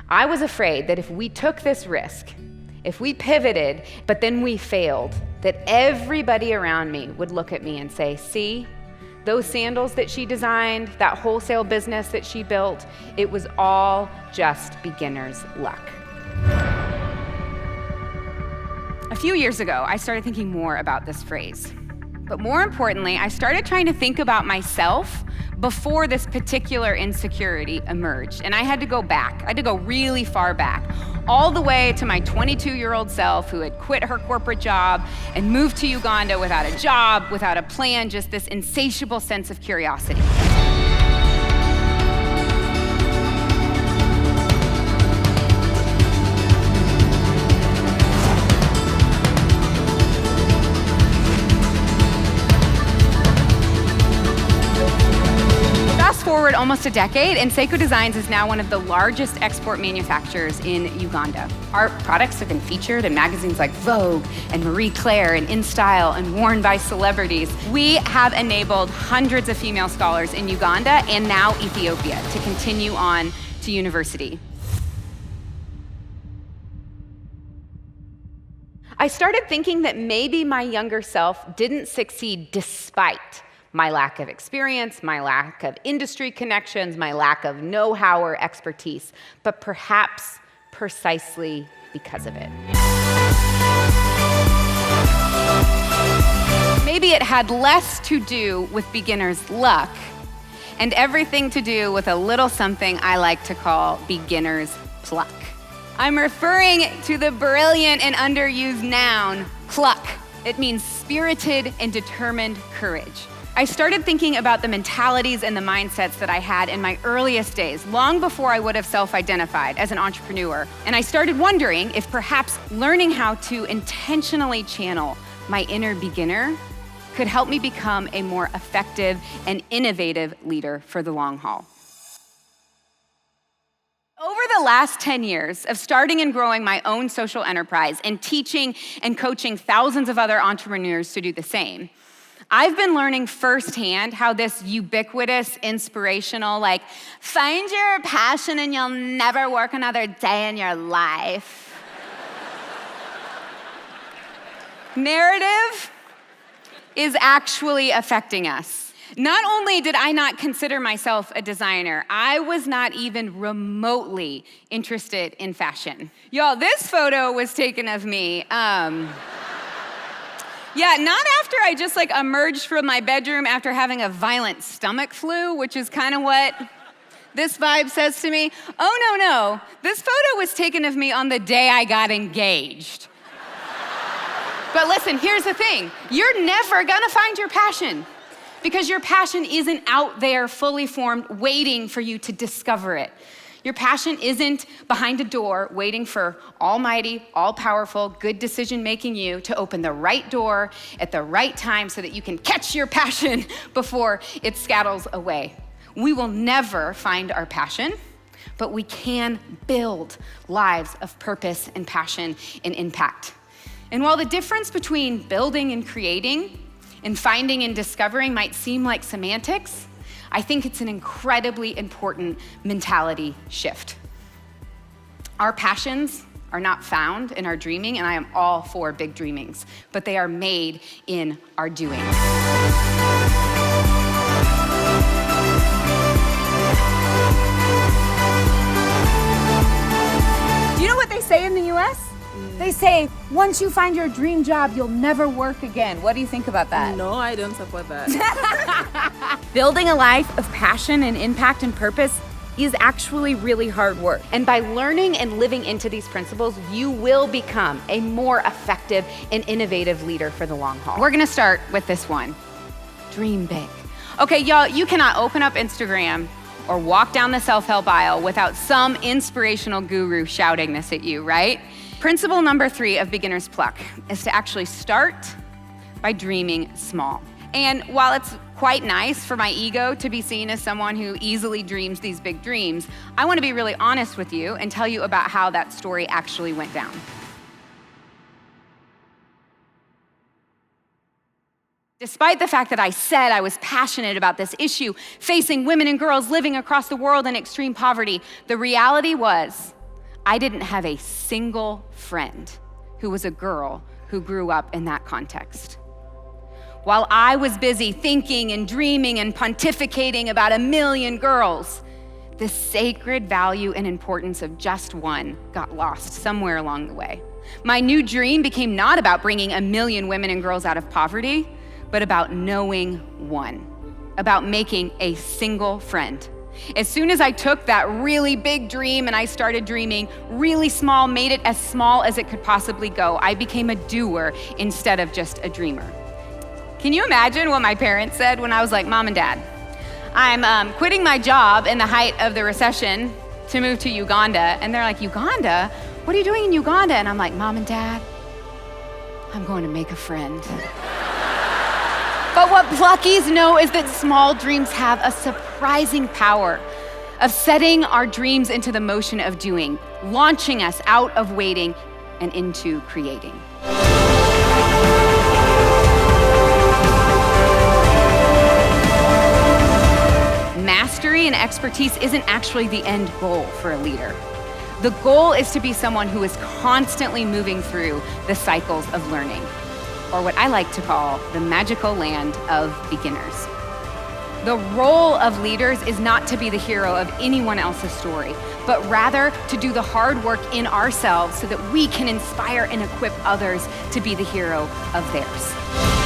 I was afraid that if we took this risk, if we pivoted, but then we failed, that everybody around me would look at me and say, see, those sandals that she designed, that wholesale business that she built, it was all just beginner's luck. A few years ago, I started thinking more about this phrase. But more importantly, I started trying to think about myself before this particular insecurity emerged. And I had to go back. I had to go really far back, all the way to my 22-year-old self who had quit her corporate job and moved to Uganda without a job, without a plan, just this insatiable sense of curiosity. Forward almost a decade, and Sseko Designs is now one of the largest export manufacturers in Uganda. Our products have been featured in magazines like Vogue and Marie Claire and InStyle and worn by celebrities. We have enabled hundreds of female scholars in Uganda and now Ethiopia to continue on to university. I started thinking that maybe my younger self didn't succeed despite my lack of experience, my lack of industry connections, my lack of know-how or expertise, but perhaps precisely because of it. Maybe it had less to do with beginner's luck and everything to do with a little something I like to call beginner's pluck. I'm referring to the brilliant and underused noun, pluck. It means spirited and determined courage. I started thinking about the mentalities and the mindsets that I had in my earliest days, long before I would have self-identified as an entrepreneur. And I started wondering if perhaps learning how to intentionally channel my inner beginner could help me become a more effective and innovative leader for the long haul. Over the last 10 years of starting and growing my own social enterprise and teaching and coaching thousands of other entrepreneurs to do the same, I've been learning firsthand how this ubiquitous, inspirational, find your passion and you'll never work another day in your life narrative is actually affecting us. Not only did I not consider myself a designer, I was not even remotely interested in fashion. Y'all, this photo was taken of me. Yeah, not after I just emerged from my bedroom after having a violent stomach flu, which is kind of what this vibe says to me. Oh, no. This photo was taken of me on the day I got engaged. But listen, here's the thing. You're never gonna find your passion because your passion isn't out there fully formed waiting for you to discover it. Your passion isn't behind a door waiting for almighty, all-powerful, good decision-making you to open the right door at the right time so that you can catch your passion before it scattles away. We will never find our passion, but we can build lives of purpose and passion and impact. And while the difference between building and creating and finding and discovering might seem like semantics, I think it's an incredibly important mentality shift. Our passions are not found in our dreaming, and I am all for big dreamings, but they are made in our doing. Do you know what they say in the US? They say, once you find your dream job, you'll never work again. What do you think about that? No, I don't support that. Building a life of passion and impact and purpose is actually really hard work. And by learning and living into these principles, you will become a more effective and innovative leader for the long haul. We're gonna start with this one. Dream big. Okay, y'all, you cannot open up Instagram or walk down the self-help aisle without some inspirational guru shouting this at you, right? Principle number 3 of Beginner's Pluck is to actually start by dreaming small. And while it's quite nice for my ego to be seen as someone who easily dreams these big dreams, I want to be really honest with you and tell you about how that story actually went down. Despite the fact that I said I was passionate about this issue, facing women and girls living across the world in extreme poverty, the reality was I didn't have a single friend who was a girl who grew up in that context. While I was busy thinking and dreaming and pontificating about a million girls, the sacred value and importance of just one got lost somewhere along the way. My new dream became not about bringing a million women and girls out of poverty, but about knowing one, about making a single friend. As soon as I took that really big dream and I started dreaming really small, made it as small as it could possibly go, I became a doer instead of just a dreamer. Can you imagine what my parents said when I was like, Mom and Dad, I'm quitting my job in the height of the recession to move to Uganda. And they're like, Uganda? What are you doing in Uganda? And I'm like, Mom and Dad, I'm going to make a friend. But what Pluckies know is that small dreams have a surprising power of setting our dreams into the motion of doing, launching us out of waiting and into creating. Mastery and expertise isn't actually the end goal for a leader. The goal is to be someone who is constantly moving through the cycles of learning, or what I like to call the magical land of beginners. The role of leaders is not to be the hero of anyone else's story, but rather to do the hard work in ourselves so that we can inspire and equip others to be the hero of theirs.